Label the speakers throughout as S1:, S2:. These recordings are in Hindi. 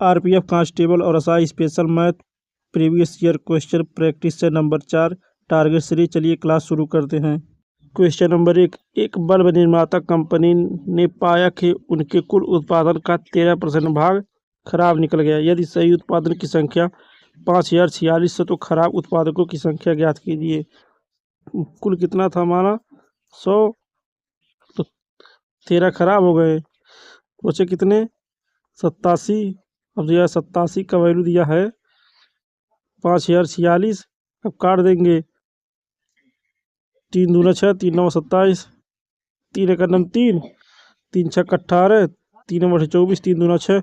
S1: आरपीएफ कांस्टेबल और SI special math previous year question practice से नंबर 4 टारगेट सीरीज। चलिए क्लास शुरू करते हैं। क्वेश्चन नंबर 1, एक बल्ब निर्माता कंपनी ने पाया कि उनके कुल उत्पादन का 13% भाग खराब निकल गया। यदि सही उत्पादन की संख्या 5046 है तो खराब उत्पादकों की संख्या ज्ञात कीजिए। कुल कितना था हमारा 100, तो 13 खराब हो गए, बचे कितने 87। अब दिया 87 का वैल्यू दिया है 5046। अब काट देंगे, 3 दूना 6, 3 9 27, 3 एक नम 3, 3 6 18, 3 9 24, 3 दूना 6,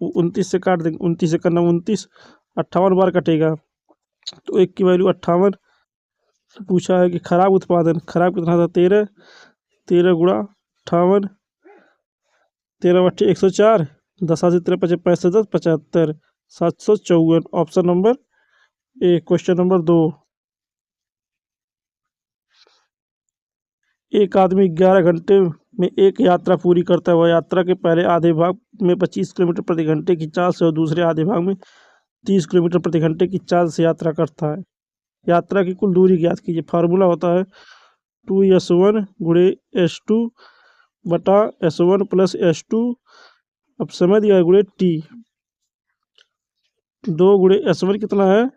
S1: 29 से काट देंगे, 29 एक नम 29, 58 बार कटेगा तो एक की वैल्यू 58। पूछा है कि खराब उत्पादन, खराब कितना था 13, 13 गुणा 58, 13 बट्टे 104, 10 से 13 पचे 65, 10 75, 754। Option number A. Question number 2, एक आदमी 11 घंटे में एक यात्रा पूरी करता है। वह यात्रा के पहले आधे भाग में 25 किलोमीटर प्रति घंटे की चाल से और दूसरे आधे भाग में 30 किलोमीटर प्रति घंटे की चाल से यात्रा करता है। यात्रा की कुल दूरी ज्ञात कीजिए। फार्मूला होता है 2s1 गुणे s2 बटा s1 प्लस s2। अब समय दिया है गुणे t। 2 गुणे s1 कितना है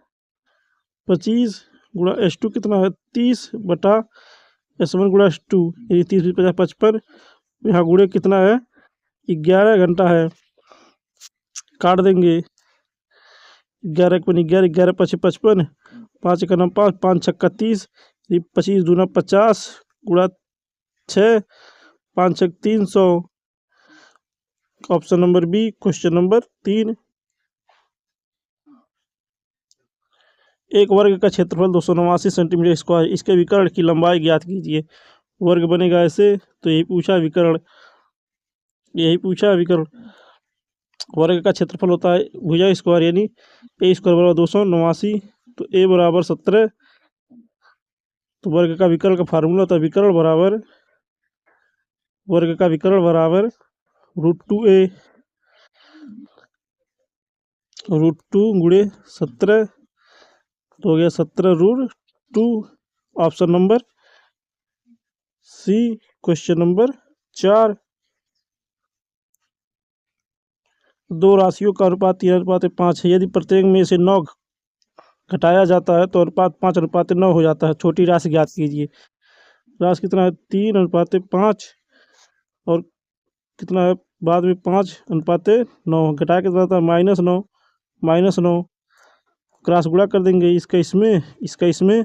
S1: 25 गुणा s2 कितना है 30 बटा s1 गुणा s2, यानी 30 50 55। यहाँ गुणे कितना है 11 घंटा है, काट देंगे। 11 1 11, 11 5 55, 5 1 5, 5 6 30, 25 दूना 50 गुणा 6, 5 6 300। Option number B. Question number 3, एक वर्ग का क्षेत्रफल 289 सेंटीमीटर स्क्वायर, इसके विकर्ण की लंबाई ज्ञात कीजिए। वर्ग बनेगा ऐसे, तो यही पूछा विकर्ण, यही पूछा विकर्ण। वर्ग का क्षेत्रफल होता है भुजा स्क्वायर, यानी ए स्क्वायर बराबर 289, तो ए बराबर 17। तो वर्ग का विकर्ण का फार्मूला होता है विकर्ण बराबर, वर्ग का विकर्ण बराबर √2a, √2 गुणे 17, तो हो गया 17√2। Option number C. Question number 4, दो राशियों का अनुपात 3:5 है। यदि प्रत्येक में से 9 घटाया जाता है तो अनुपात 5:9 हो जाता है। छोटी राशि ज्ञात कीजिए। राशि कितना है 3:5, और कितना है बाद में 5:9। घटाया कितना था -9, -9। क्रॉस गुणा कर देंगे, इसका इसमें, इसका इसमें,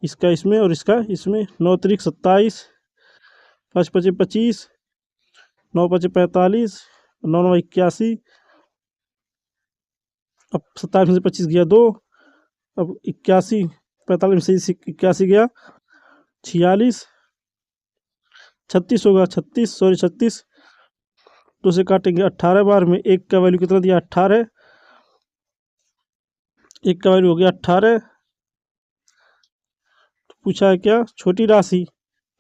S1: इसका इसमें और इसका इसमें। 9 त्रिक 27, 5 पचे 25, 9 पचे 45, 9 9 81। अब 27 में से 25 गया 2, अब 81, 45 में से 81 गया 46, 36 होगा 36, सॉरी 36। तो से काटेंगे 18 बार में। एक का वैल्यू कितना दिया 18, एक का वैल्यू हो गया 18। तो पूछा है क्या छोटी राशि,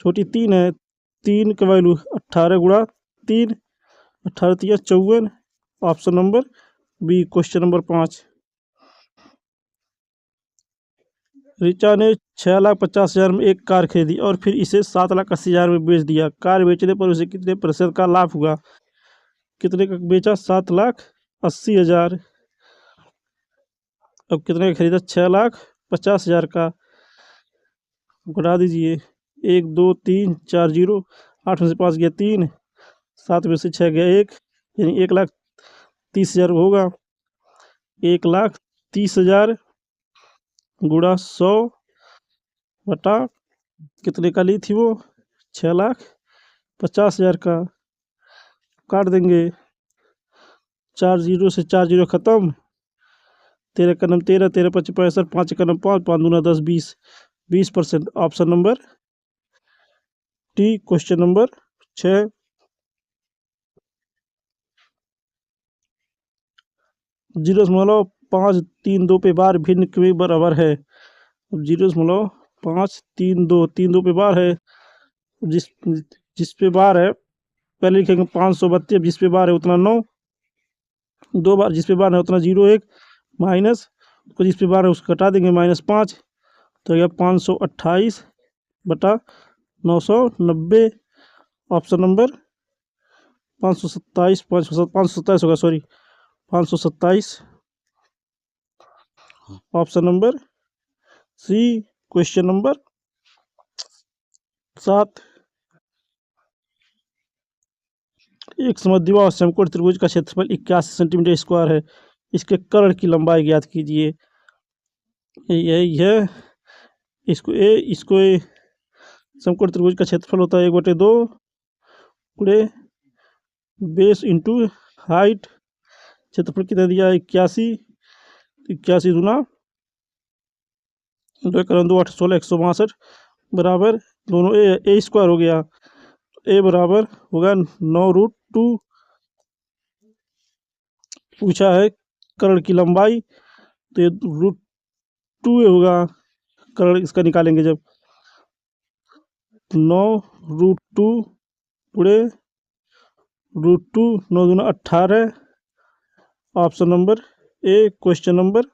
S1: छोटी 3 है, 3 का वैल्यू 18 गुणा 3, 18 3 54। Option number B. Question number 5, Richa ने 6,50,000 में एक कार खरीदी और फिर इसे 7,80,000 में बेच दिया। कार बेचने पर उसे कितने प्रतिशत का लाभ हुआ। कितने का बेचा 7,80,000। अब कितने का खरीदा 6,50,000 का। घटा दीजिए, 1 2 3 4 0, 8 में से 5 गया 3, 7 में से 6 गया 1, यानी 1,30,000 होगा। 1,30,000 गुणा 100 बटा कितने का ली थी वो 6,50,000 का। काट देंगे, 4 0 से 4 0 खत्म, 13 का नम 13, 13 5 65, 5 का नम 5, 5 दूना 10 20, 20%। Option number T. Question number 6, 0.532 पे बार भिन्न के बराबर है। अब 0.532, 32 पे बार है, जिस जिस पे बार है पहले लिखेंगे 532, जिस पे बार है उतना 9, 2 बार जिस पे बार है उतना 0 1 माइनस को जिस पे बार है उसको घटा देंगे -5, तो यह 528/990। ऑप्शन नंबर 527 होगा, sorry 527। Option number C question number 7। एक समद्विबाहु और समकोण त्रिभुज का क्षेत्रफल 81 सेंटीमीटर स्क्वायर है, इसके कर्ण की लंबाई ज्ञात कीजिए। यही है, इसको समकोण त्रिभुज का क्षेत्रफल होता है 1/2 गुणे बेस इंटू हाइट। क्षेत्रफल कितना दिया है 81, 81 गुना 2 8 16 162 बराबर दोनों ए स्क्वायर हो गया। ए बराबर होगा 9√2। पूछा है कर्ण की लंबाई, तो ये √2 होगा। कर्ण इसका निकालेंगे जब 9√2 गुणे √2, 9 दूना 18। Option number A question number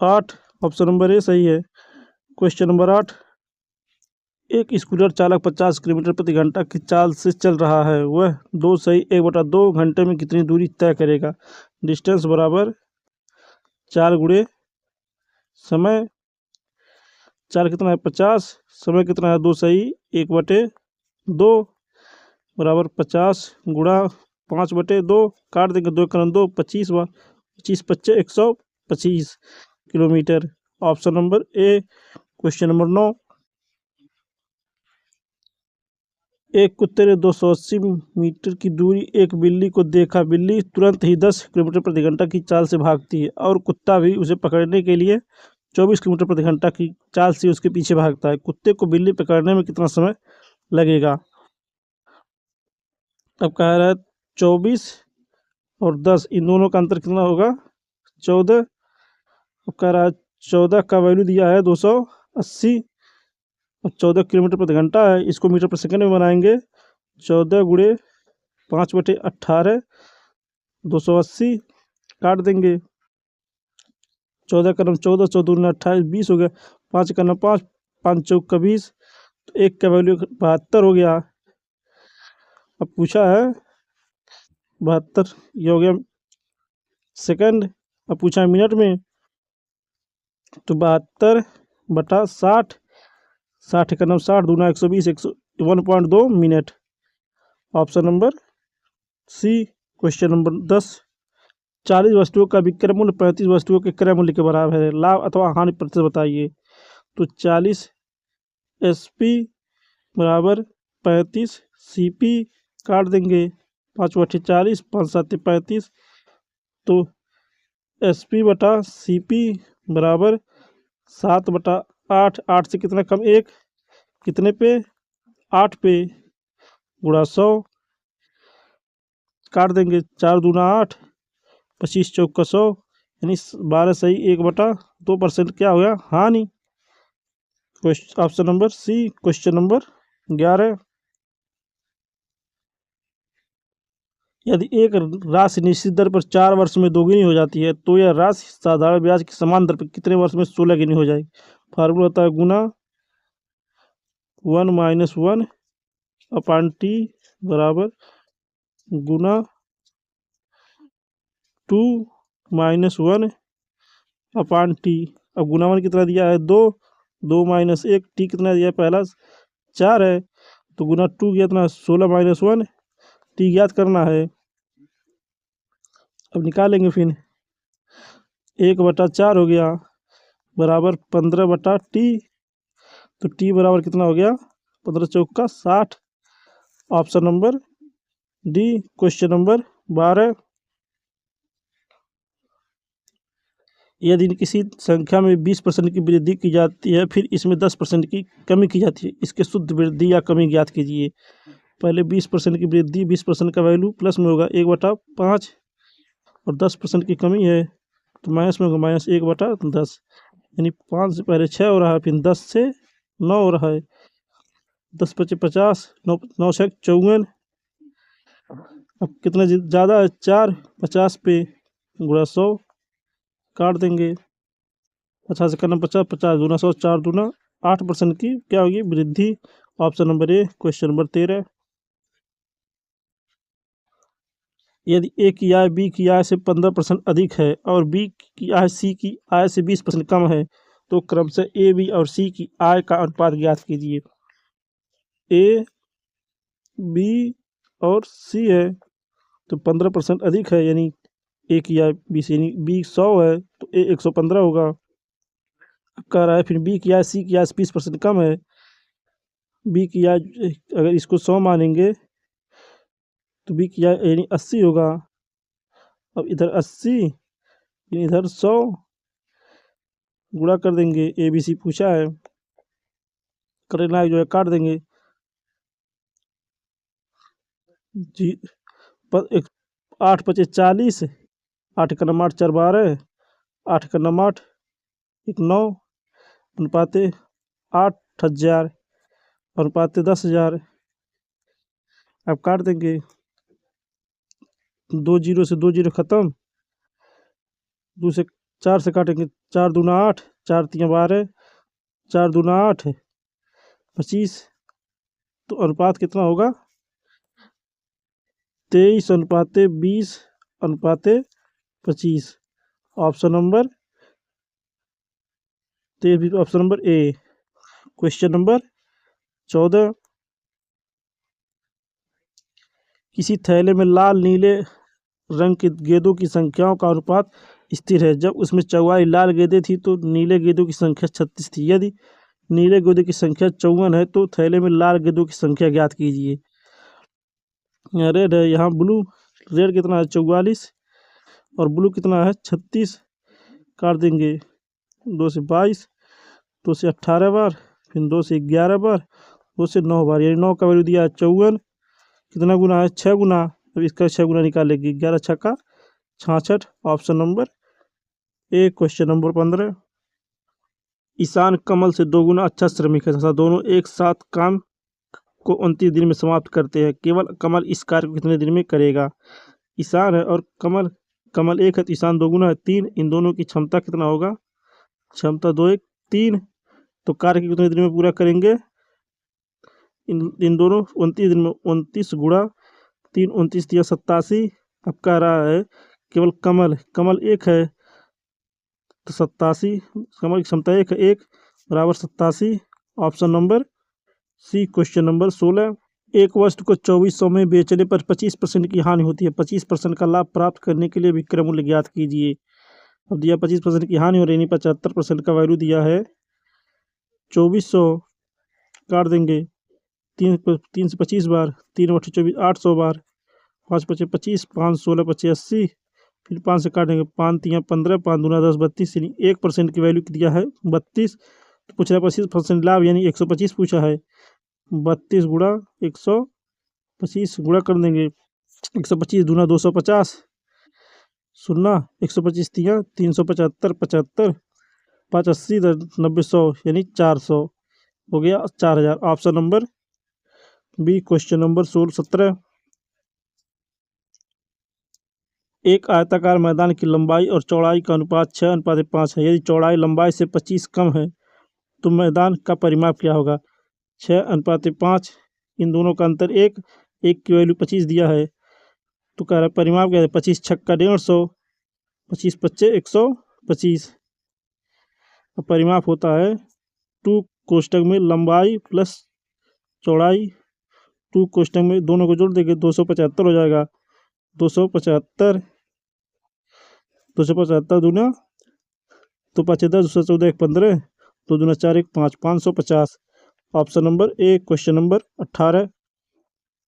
S1: 8। Option number ए सही है। क्वेश्चन नंबर 8, एक स्कूटर चालक 50 किलोमीटर प्रति घंटा की चाल से चल रहा है, वह 2 घंटे में कितनी दूरी तय करेगा। डिस्टेंस बराबर 4 गुणे समय। चाल कितना है 50, समय कितना है 2 बराबर 50 गुणा 5/2, काट देंगे 2 करण 2 25 बार 25 25 125 kilometre. Option number A question number 9, एक कुत्ते ने 280 मीटर की दूरी एक बिल्ली को देखा। बिल्ली तुरंत ही 10 किलोमीटर प्रति घंटा की चाल से भागती है और कुत्ता भी उसे पकड़ने के लिए 24 किलोमीटर प्रति घंटा की चाल से उसके पीछे भागता है। कुत्ते को बिल्ली पकड़ने में कितना समय लगेगा। अब कह रहा है 24 और 10, इन दोनों का अंतर कितना होगा 14। अब कह रहा है 14 का वैल्यू दिया है 280 और 14 किलोमीटर प्रति घंटा है, इसको मीटर प्रति सेकंड में बनाएंगे। 14 गुणे 5/18 280, काट देंगे 14 का नाम 14, 14 दूनी 28 20 हो गया। 5 का नाम 5, 5 चौक का 20, तो 1 का वैल्यू 72 हो गया। अब पूछा है 72 ये हो गया सेकंड। अब पूछा है मिनट में, तो 72/60, 60 का नाम 60 दूना 120, 1.2 minute. Option number C question number 10, 40 वस्तुओं का विक्रय मूल्य 35 वस्तुओं के क्रय मूल्य के बराबर है, लाभ अथवा हानि प्रतिशत बताइए। तो 40 SP बराबर 35 CP, काट देंगे 5/40, 5×7 35, तो SP बटा CP बराबर 7/8, 8 से कितना कम 1, कितने पे 8 पे, गुणा 100, काट देंगे 4 दूना 8, 25 चौक का 100, यानी 12 सही 1/2% क्या हो गया हानि। Option number C question number 11, यदि एक राशि निश्चित दर पर 4 वर्ष में दोगुनी हो जाती है, तो यह राशि साधारण ब्याज की समान दर पर कितने वर्ष में 16 गुनी हो जाएगी। फार्मूला होता है गुना 1 - 1/t बराबर गुना 2 - 1/t। अब गुना 1 कितना दिया है 2, 2 - 1, t कितना दिया है पहला 4 है, तो गुना 2 कितना 16 - 1 t ज्ञात करना है। अब निकालेंगे फिर 1/4 हो गया बराबर 15/t, तो t बराबर कितना हो गया 15 चौक का 60। Option number D question number 12, यदि किसी संख्या में 20% की वृद्धि की जाती है फिर इसमें 10% की कमी की जाती है, इसके शुद्ध वृद्धि या कमी ज्ञात कीजिए। पहले 20% की वृद्धि, 20% का वैल्यू प्लस में होगा 1/5 और 10% की कमी है तो माइनस में होगा -1/10, यानी 5 से पहले 6 हो रहा है, फिर 10 से 9 हो रहा है, 10 × 5 = 50, 9 × 6 = 54, अब कितना ज़्यादा है, 4, 50 पे गुणा 100 काट देंगे। 50 से करना 50, 50 दूना 100, 4 दूना 8% की क्या होगी वृद्धि। Option number A. Question number 13, यदि ए की आय बी की आय से 15% अधिक है और बी की आय सी की आय से 20% कम है तो क्रमशः ए बी और सी की आय का अनुपात ज्ञात कीजिए। ए बी और सी है तो 15% अधिक है, यानी ए की आय बी से, यानी बी 100 है तो ए 115 होगा। अब कह रहा है फिर बी की आय सी की आय से 20% कम है। बी की आय अगर इसको 100 मानेंगे तो बी की आय यानी 80 होगा। अब इधर 80 इधर 100 गुणा कर देंगे। ए बी सी पूछा है, करना है जो है काट देंगे। जी 8 पचे 40, 8 का नम 8 4 12, 8 का नम 8 1 9, अनुपाते 8000 अनुपाते 10,000। अब काट देंगे, 2 जीरो से 2 जीरो खत्म, 2 से 4 से काटेंगे, 4 दूना 8, 4 3 12, 4 दूना 8 25, तो अनुपात कितना होगा 23 अनुपाते 20 अनुपाते 25। Option number 23, option number A. Question number 14, किसी थैले में लाल नीले रंग के गेंदों की संख्याओं का अनुपात स्थिर है। जब उसमें 44 लाल गेंदें थी तो नीले गेंदों की संख्या 36 थी। यदि नीले गेंदों की संख्या 54 है तो थैले में लाल गेंदों की संख्या ज्ञात कीजिए। रेड है, यहाँ ब्लू, रेड कितना है 44 और ब्लू कितना है 36, काट देंगे। 2 से 22, 2 से 18 बार, फिर 2 से 11 बार, 2 से 9 बार, यानी 9 का वैल्यू दिया है 54। कितना गुना है 6 गुना। अब इसका 6 गुना निकालेंगे, 11 छक्का 66। Option number A. Question number 15, Ishan Kamal से 2 गुना अच्छा श्रमिक है तथा दोनों एक साथ काम को 29 दिन में समाप्त करते हैं। केवल कमल इस कार्य को कितने दिन में करेगा। ईशान है और कमल, कमल 1 है तो ईशान 2 गुना है 3। इन दोनों की क्षमता कितना होगा, क्षमता 2 1 3, तो कार्य के कितने दिन में पूरा करेंगे। इन दोनों 29 दिन में 29 गुणा 3, 29 दिया 87। अब कह रहा है केवल कमल, कमल 1 है तो 87, कमल की क्षमता 1 है, 1 बराबर 87। Option number C. Question number 16, एक वस्तु को 2400 में बेचने पर 25% की हानि होती है। 25% का लाभ प्राप्त करने के लिए विक्रय मूल्य ज्ञात कीजिए। अब दिया 25% की हानि हो रही, 75% का वैल्यू दिया है 2400, काट देंगे। 3 से 25 बार, 3 बटे 24 800 बार, 5 पचे 25, 5 16 पचे 80, फिर 5 से काटेंगे, 5 3 15, 5 दूना 10 32, यानी 1% की वैल्यू दिया है 32। तो पूछ रहा है 25% लाभ, यानी 125 पूछा है। 32 गुणा 125 गुणा कर देंगे, 125 दूना 250, सुनना 125 दिया 375, 75, 5 80 90 100, यानी 400 हो गया 4000। Option number B. Question number 17, एक आयताकार मैदान की लंबाई और चौड़ाई का अनुपात 6:5 है। यदि चौड़ाई लंबाई से 25 कम है तो मैदान का परिमाप क्या होगा। 6:5, इन दोनों का अंतर 1, 1 की वैल्यू 25 दिया है तो कह रहा है परिमाप क्या है, 25 छक्का 150, 25 पच्चे 125। अब परिमाप होता है 2 कोष्टक में लंबाई प्लस चौड़ाई, 2 कोष्टक में दोनों को जोड़ देंगे 275 हो जाएगा। 275, 275 दूना तो 5 10, 14 1 15, 2 दूना 4 1 5, 550। Option number A. Question number 18,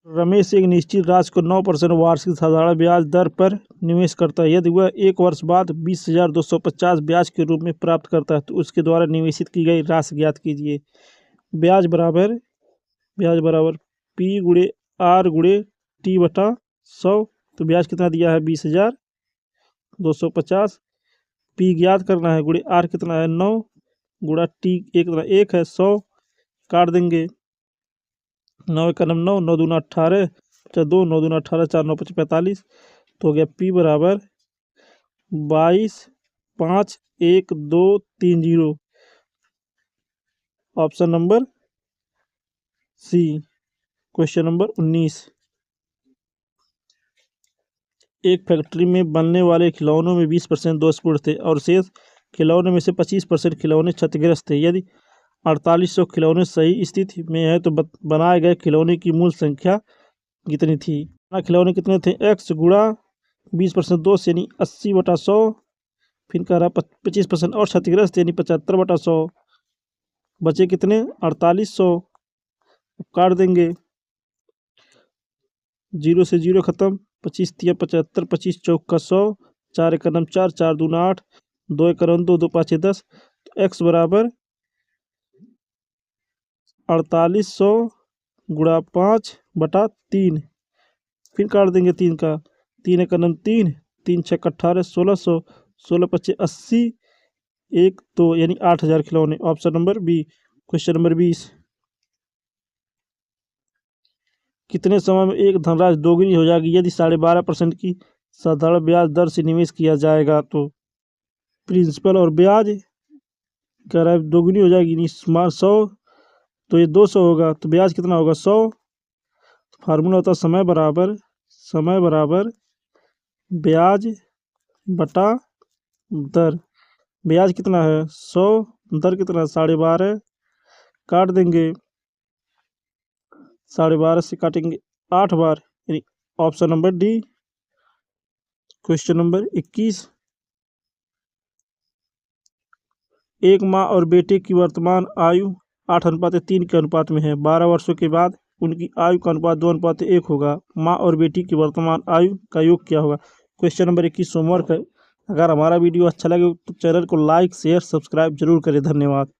S1: Ramesh एक निश्चित राशि को 9% वार्षिक साधारण ब्याज दर पर निवेश करता है। यदि वह 1 वर्ष बाद 20,250 ब्याज के रूप में प्राप्त करता है तो उसके द्वारा निवेशित की गई राशि ज्ञात कीजिए। ब्याज बराबर पी गुणे आर गुणे टी बटा 100। तो ब्याज कितना दिया है 20,250, पी ज्ञात करना है, गुणे आर कितना है 9, गुणा टी एक है 100, काट देंगे। 9 का 9, 9 दूना 18, अच्छा 2 9 दूना 18 4 9 5 45, तो हो गया P बराबर 22 5 1 2 3 0। Option number C. Question number 19, एक फैक्ट्री में बनने वाले खिलौनों में 20% दोषपूर्ण थे और शेष खिलौनों में से 25% खिलौने क्षतिग्रस्त थे। यदि 4800 खिलौने सही स्थिति में है तो बनाए गए खिलौने की मूल संख्या कितनी थी? खिलौने कितने थे? x गुणा 20% दोष यानी 80/100, फिर कह रहा 25% और क्षतिग्रस्त यानी 75/100, बचे कितने? 4800। काट देंगे, 0 से 0 खत्म, 25 तिया 75, 25 चौका 100, 4 एक 4, 4 दूना 8, 2 एक 2, 2 5 10, तो x बराबर 4800 गुणा 5/3, फिर काट देंगे 3 का, 3 एक 3, 3 6 18, 1600, 16 25 80, 1 2 यानी 8000 खिलौने। Option number B. Question number 20, कितने समय में एक धनराशि दोगुनी हो जाएगी यदि 12.5% की साधारण ब्याज दर से निवेश किया जाएगा? तो प्रिंसिपल और ब्याज कह रहा है दोगुनी हो जाएगी, 100, तो ये 200 होगा, तो ब्याज कितना होगा? 100। फार्मूला होता है समय बराबर ब्याज बटा दर। ब्याज कितना है? 100, दर कितना है? 12.5, काट देंगे, 12.5 से काटेंगे 8 बार, यानी option number D. Question number 21, एक माँ और बेटे की वर्तमान आयु 8:3 के अनुपात में है। 12 वर्षों के बाद उनकी आयु का अनुपात 2:1 होगा। माँ और बेटी की वर्तमान आयु का योग क्या होगा? क्वेश्चन नंबर 21 होमवर्क है। अगर हमारा वीडियो अच्छा लगे तो चैनल को लाइक शेयर सब्सक्राइब जरूर करें। धन्यवाद।